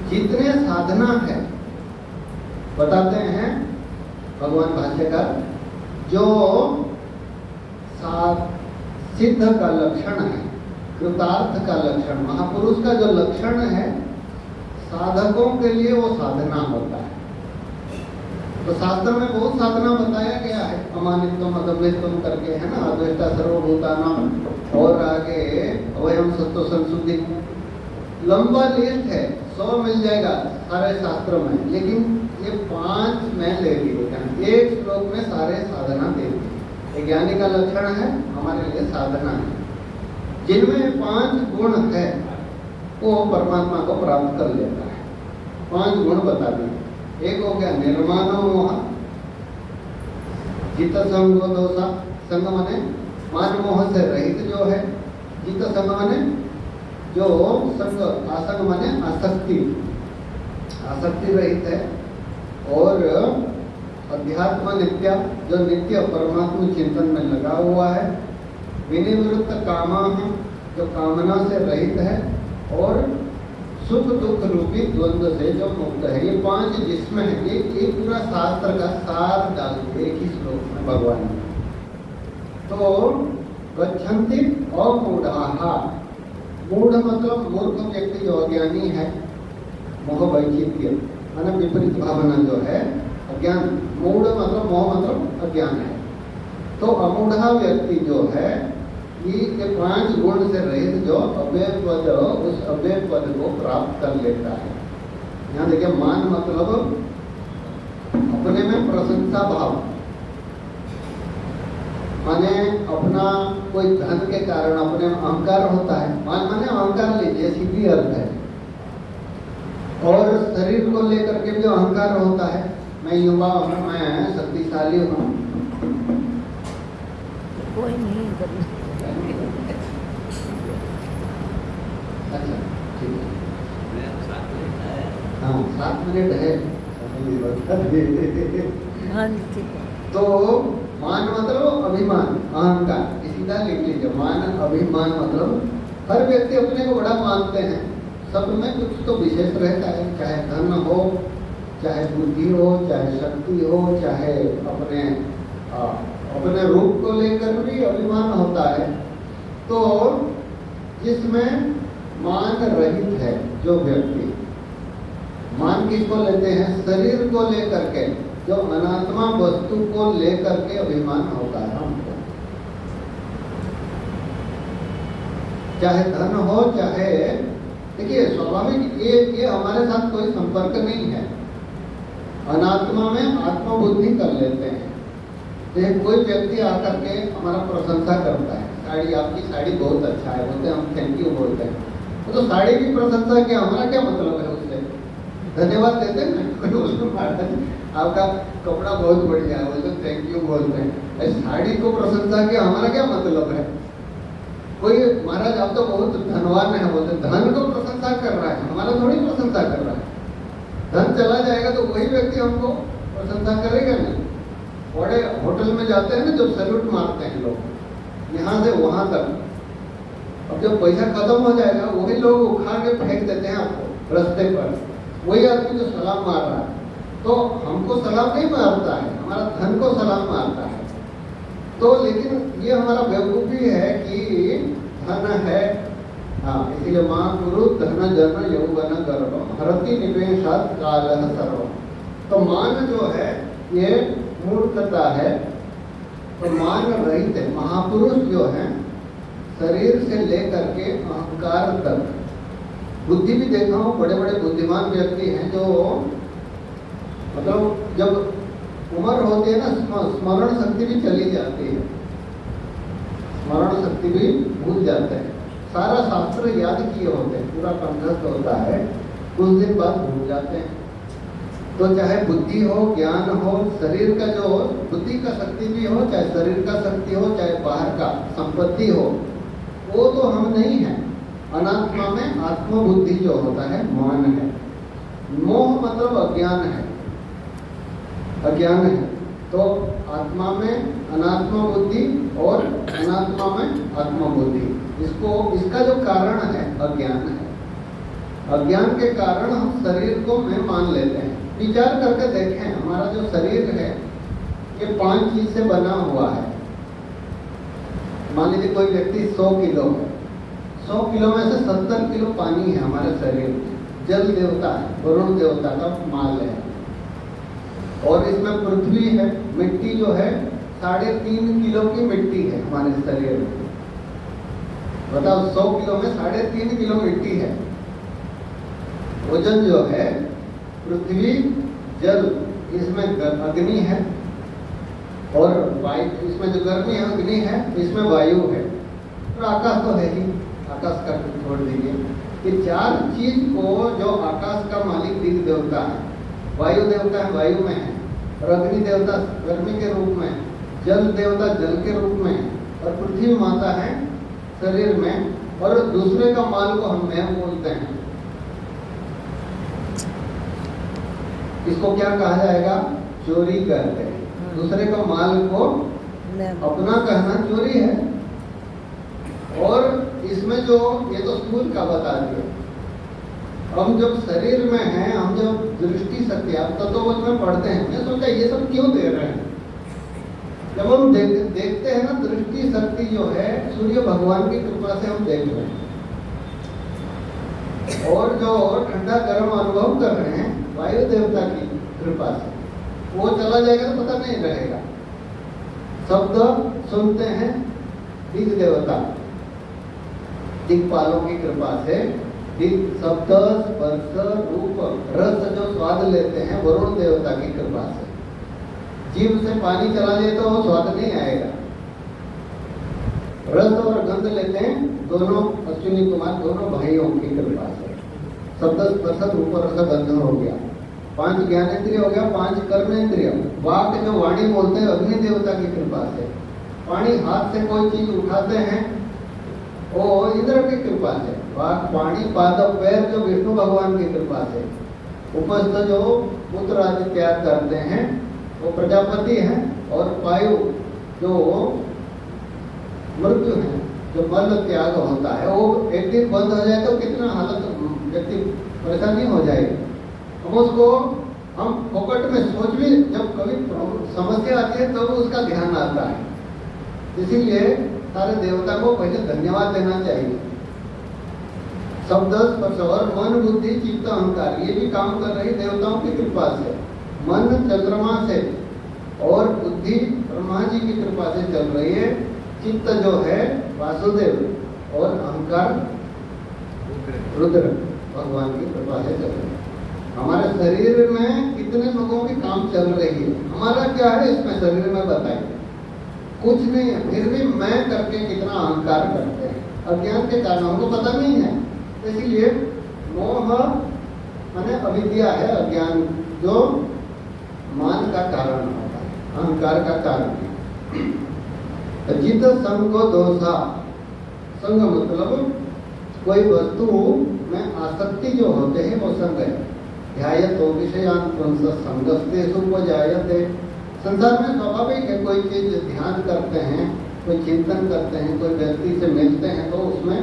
जितने साधना है बताते हैं भगवान भाष्यकार, जो सिद्ध का लक्षण है, कृतार्थ का लक्षण, महापुरुष का जो लक्षण है, साधकों के लिए वो साधना होता है। तो शास्त्र में बहुत साधना बताया गया है, अमानित्वम अदम्भित्वम करके, है ना, अद्वैता सर्वभूतानाम, और आगे अवयम सत्व संशुद्धि, लंबा लिस्ट है, 100 मिल जाएगा सारे शास्त्र में, लेकिन ये 5 में ले लिए हैं, एक श्लोक में सारे साधना दे दिए। ज्ञानी का लक्षण है, हमारे लिए साधना है, जिनमें 5 गुण है वो परमात्मा को प्राप्त कर लेता है। 5 गुण बता दिए। एक हो गया निर्मानो मोह, जित संगो दोषा, संग मने मान मोह से रहित जो है, जित संग मने जो संग, आसंग मने आसक्ति, आसक्ति रहित है, और अध्यात्म नित्य, जो नित्य परमात्मा चिंतन में लगा हुआ है, विनिवृत्त कामा, जो कामना से रहित है, और सुख दुख रूपी द्वंद्व से जो मुक्त है। ये 5 जिसमें है, ये पूरा शास्त्र का सार डाल दिया एक ही श्लोक में भगवान ने। तो गच्छन्ति अमूढ़ाः, मूढ़ मतलब मूर्ख व्यक्ति जो अज्ञानी है, मोह वैचित्य माने विपरीत भावना जो है, अज्ञान, मूढ़ मतलब मोह मतलब अज्ञान है। तो अमूढ़ा व्यक्ति जो है, ये 5 गुण से रहित जो अव्यय पद, उस अव्यय पद को प्राप्त कर लेता है। यहाँ देखिए, मान मतलब अपने में प्रशंसा भाव, माने अपना कोई धन के कारण अपने में अहंकार होता है, मान माने अहंकार लीजिए, सीधी अर्थ है। और शरीर को लेकर के भी अहंकार होता है, मैं युवा हूँ, मैं शक्तिशाली हूँ, कोई नहीं। अच्छा ठीक है, हाँ 7 मिनट है। हाँ ठीक है। तो मान मतलब अभिमान, अहंकार, सीधा लिख लीजिए, मान अभिमान मतलब हर व्यक्ति अपने को बड़ा मानते हैं, सब में कुछ तो विशेष रहता है, चाहे धन हो, चाहे बुद्धि हो, चाहे शक्ति हो, चाहे अपने रूप को लेकर भी अभिमान होता है। तो जिसमें मान रहित है जो व्यक्ति, मान किसको लेते हैं, शरीर को लेकर के, जो अनात्मा वस्तु को लेकर के अभिमान होता है हमको, चाहे धन हो, चाहे, देखिए स्वाभाविक ये हमारे साथ कोई संपर्क नहीं है, अनात्मा में आत्मबुद्धि कर लेते हैं। तो कोई व्यक्ति आकर के हमारा प्रशंसा करता है, साड़ी, आपकी साड़ी बहुत अच्छा है, बोलते हैं, हम थैंक यू बोलते हैं, तो साड़ी की प्रशंसा किया, हमारा क्या मतलब है उससे, धन्यवाद देते हैं ना, आपका कपड़ा बहुत बढ़िया है, बोलते थैंक यू बोलते हैं। साड़ी को प्रशंसा किया, हमारा क्या मतलब है। कोई महाराज आप तो बहुत धनवान है, बोलते धन को प्रशंसा कर रहा है, हमारा थोड़ी प्रशंसा कर रहा है। धन चला जाएगा तो वही व्यक्ति हमको प्रशंसा करेगा नहीं। बड़े होटल में जाते हैं ना, जब सैल्यूट मारते हैं लोग यहाँ से वहां तक, अब जब पैसा खत्म हो जाएगा वही लोग उठा के फेंक देते हैं आपको रास्ते पर, वही आदमी जो सलाम मार रहा है, तो हमको सलाम नहीं मारता है, हमारा धन को सलाम मारता है। तो लेकिन ये हमारा बेवकूफ़ी है कि धन है, हाँ, इसीलिए महापुरु धन जन यौवन गर्भ हरति निवेशात् कालः सर्वम्। तो मान जो है ये मूर्खता है, तो मान रहित है। महापुरुष जो है शरीर से लेकर के अहंकार तक, बुद्धि भी देखा हूँ, बड़े बड़े बुद्धिमान व्यक्ति हैं जो मतलब जब उम्र होती है ना, स्मरण शक्ति भी चली जाती है, स्मरण शक्ति भी भूल जाते हैं, सारा शास्त्र याद किए होते हैं, पूरा कंठस्थ होता है, कुछ दिन बाद भूल जाते हैं। तो चाहे बुद्धि हो, ज्ञान हो, शरीर का जो बुद्धि का शक्ति भी हो, चाहे शरीर का शक्ति हो, चाहे बाहर का संपत्ति हो, वो तो हम नहीं है। अनात्मा में आत्मबुद्धि जो होता है मान है। मोह मतलब अज्ञान है, अज्ञान है। तो आत्मा में अनात्मा बुद्धि और अनात्मा में आत्मा बुद्धि, इसका जो कारण है अज्ञान है। अज्ञान के कारण हम शरीर को मैं मान लेते हैं। विचार करके देखें, हमारा जो शरीर है ये 5 चीज से बना हुआ है। मान लीजिए कोई व्यक्ति 100 किलो है, 100 किलो में से 70 किलो पानी है हमारे शरीर में। जल देवता है, वरुण देवता का माल है। और इसमें पृथ्वी है, मिट्टी जो है 3.5 किलो की मिट्टी है हमारे शरीर में। बताओ 100 किलो में 3.5 किलो मिट्टी है। वजन जो है पृथ्वी, जल, इसमें अग्नि है, और वायु, इसमें जो गर्मी है अग्नि है, इसमें वायु है, और आकाश तो है ही। आकाश का छोड़ दीजिए, ये 4 चीज को जो आकाश का मालिक दिव्य देवता है, वायु देवता है, वायु में है, और अग्नि देवता गर्मी के रूप में, जल देवता जल के रूप में, और पृथ्वी माता है शरीर में, और दूसरे का माल को हम मैं बोलते हैं। इसको क्या कहा जाएगा? चोरी कहते हैं। दूसरे का माल को अपना कहना चोरी है। और इसमें जो ये तो स्थूल का बता दिया। हम जब शरीर में हैं, हम जब दृष्टि शक्ति, आप तत्वबोध में पढ़ते हैं, मैं सोचा ये सब क्यों दे रहे हैं। जब हम देखते हैं ना, दृष्टि शक्ति जो है सूर्य भगवान की कृपा से हम देख रहे हैं, और जो ठंडा गर्म अनुभव कर रहे हैं वायु देवता की कृपा से। वो चला जाएगा तो पता नहीं रहेगा। शब्द सुनते हैं दिव्य देवता दिक्पालों की कृपा से, शब्द, स्पर्श, रूप, रस जो स्वाद लेते हैं वरुण देवता की कृपा से। जीभ से पानी चला जाए तो वो स्वाद नहीं आएगा। रस और गंध लेते हैं दोनों अश्विनी कुमार, दोनों भाइयों की कृपा से। शब्द, स्पर्श, रूप, रस, गंध हो गया, 5 ज्ञानेंद्रिय हो गया, 5 कर्मेंद्रिय। वाक जो वाणी बोलते हैं अग्नि देवता की कृपा से। पानी, हाथ से कोई चीज उठाते हैं वो इंद्र की कृपा से। वाक, पानी, पाद, पैर जो विष्णु भगवान की कृपा से। उपस्थ जो पुत्र आदि त्याग करते हैं वो प्रजापति हैं। और वायु जो मृत्यु है, जो मल त्याग होता है, वो एक दिन बंद हो जाए तो कितना हालत व्यक्ति परेशानी हो जाएगी। अब उसको हम फोकट में सोच भी, जब कभी समस्या आती है तो उसका ध्यान आता है। इसीलिए सारे देवता को पहले धन्यवाद देना चाहिए। शब्द, स्पर्श और मन, बुद्धि, चित्त, अहंकार ये भी काम कर रही देवताओं की कृपा से। मन चंद्रमा से और बुद्धि ब्रह्मा जी की कृपा से चल रही है। चित्त जो है वासुदेव और अहंकार रुद्र भगवान की कृपा से चल रही है। हमारे शरीर में कितने लोगों की काम चल रही है, हमारा क्या है इसमें शरीर में बताइए? कुछ नहीं है, फिर भी मैं करके कितना अहंकार करते हैं। अज्ञान के कारण हमको पता नहीं है। इसलिए मोह माने अविद्या है, अज्ञान जो मान का कारण होता है, अहंकार का कारण है। जित संग दोषा, संग मतलब कोई वस्तु में आसक्ति जो होते हैं वो संग है। ध्यायतो विषयान पुंस संगस्तेषु उपजायते। संसार में स्वाभाविक है, कोई चीज ध्यान करते हैं, कोई चिंतन करते हैं, कोई व्यक्ति से मिलते हैं तो उसमें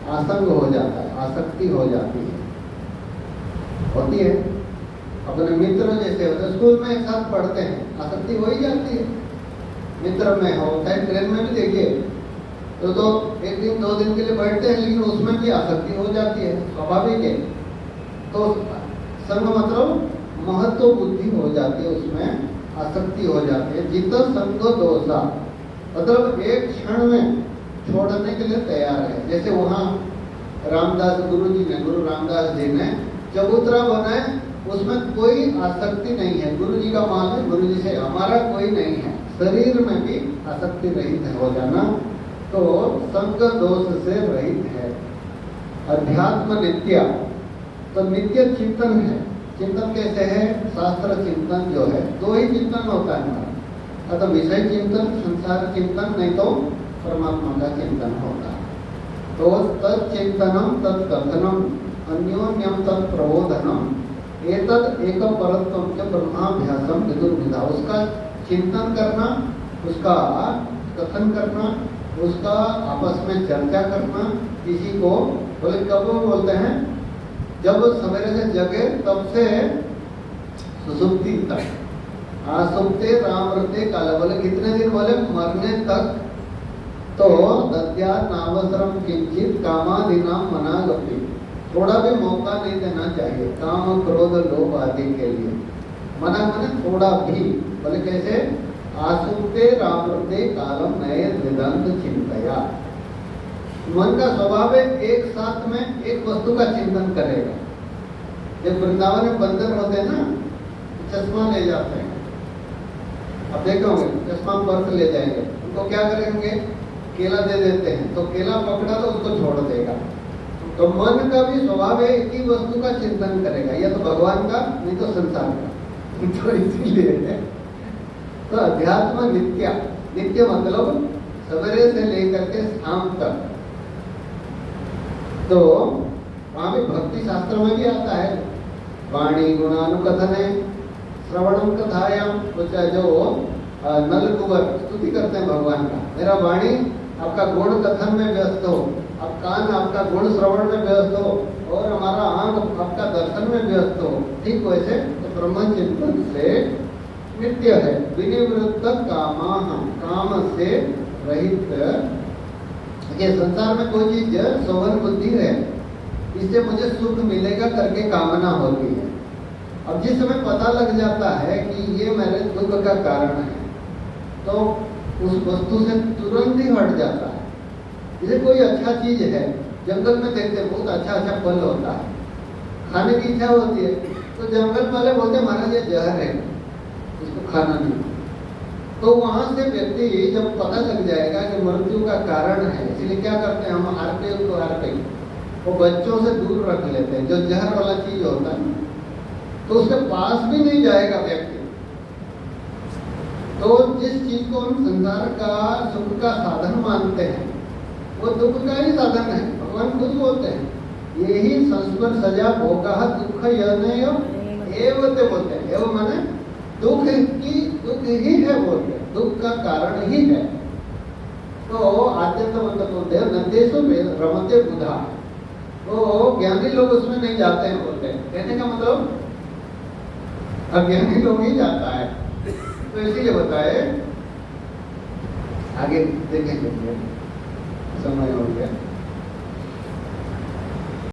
आसंग हो जाता है, आसक्ति हो जाती है, होती है। अपने मित्र जैसे होते हैं, स्कूल में एक साथ पढ़ते हैं, आसक्ति हो ही जाती है। मित्र में होता है, ट्रेन में भी देखिए तो 1 दिन 2 दिन के लिए बैठते हैं, लेकिन उसमें भी आसक्ति हो जाती है, स्वाभाविक है। तो संग मतलब महत्व बुद्धि हो जाती है, उसमें आसक्ति हो जाती है। जित संग दोषा मतलब एक क्षण में छोड़ने के लिए तैयार है। जैसे वहाँ रामदास गुरु रामदास जी ने चबूतरा बनाए, उसमें कोई आसक्ति नहीं है। गुरु जी का माल है, गुरु जी से हमारा कोई नहीं है। शरीर में भी आसक्ति रहित हो जाना, तो संग दोष से रहित है। अध्यात्म नित्य, तो नित्य चिंतन है। चिंतन कैसे है? शास्त्र चिंतन जो है, 2 ही चिंतन होता है हमारा, अतः विषय चिंतन, संसार चिंतन, नहीं तो परमात्मा का चिंतन होता है। तो तत्चिंतनम तत्कथनम अन्योन्यम तत्प्रबोधनम एतद एक परत्वम च ब्रह्माभ्यासम विदुर्विधा। उसका चिंतन करना, उसका कथन करना, उसका आपस में चर्चा करना। किसी को बोले कब बोलते हैं? जब सवेरे से जगे तब से सुसुप्ति तक, आसुप्ते रामृते काल, बोले कितने दिन, बोले मरने तक। तो दद्या नावसरम किंचित कामादीनाम मनागपि, थोड़ा भी मौका नहीं देना चाहिए काम क्रोध लोभ आदि के लिए। मना माने थोड़ा भी, बोले कैसे, आसुप्ते रामृते कालम नए वेदांत चिंतया। मन का स्वभाव है एक साथ में एक वस्तु का चिंतन करेगा। जब वृंदावन में बंदर होते हैं ना, चश्मा ले जाते हैं, अब देखोगे चश्मा पर्स ले जाएंगे, उनको क्या करेंगे, केला दे देते हैं, तो केला पकड़ा तो उसको छोड़ देगा। तो मन का भी स्वभाव है एक ही वस्तु का चिंतन करेगा, या तो भगवान का नहीं तो संसार का। तो इसीलिए तो अध्यात्म नित्य, नित्य मतलब सवेरे से लेकर के शाम तक। तो वहां भी भक्ति शास्त्र में भी आता है, वाणी गुणानुकथन है, श्रवणम कथायाम, तो चाहे जो नल कुंवर स्तुति करते हैं भगवान का, मेरा वाणी आपका गुण कथन में व्यस्त हो, अब कान आपका गुण श्रवण में व्यस्त हो, और हमारा आंख आपका दर्शन में व्यस्त हो। ठीक वैसे तो ब्रह्म चिंतन से नित्य है। विनिवृत्त कामा, काम से रहित। ये संसार में कोई चीज सोहन बुद्धि है, इससे मुझे सुख मिलेगा करके कामना होती है। अब जिस समय पता लग जाता है कि ये मेरे दुख का कारण है, तो उस वस्तु से तुरंत ही हट जाता है। जैसे कोई अच्छा चीज है, जंगल में देखते हैं बहुत अच्छा अच्छा फल होता है, खाने की इच्छा होती है, तो जंगल वाले बोलते हैं महाराज ये जहर है, इसको खाना नहीं। तो वहां से व्यक्ति जब पता लग जाएगा कि मृत्यु का कारण है, इसलिए क्या करते हैं हम, हारते वो बच्चों से दूर रख लेते हैं। जो जहर वाला चीज होता है तो उसके पास भी नहीं जाएगा व्यक्ति। तो जिस चीज को हम संसार का सुख का साधन मानते हैं, वो दुख का ही साधन है। भगवान खुद बोलते हैं यही संस्पर सजा भोगा दुख एवते बोलते हैं। एवं माने दुख ही है बोलते हैं, दुख का कारण ही है। तो आद्यंत मतलब बोलते हैं नंदेशो में रमते बुधा, तो ज्ञानी लोग उसमें नहीं जाते हैं बोलते हैं। कहने का मतलब अज्ञानी लोग ही जाता है। तो इसीलिए बताए, आगे देखेंगे, समय हो गया।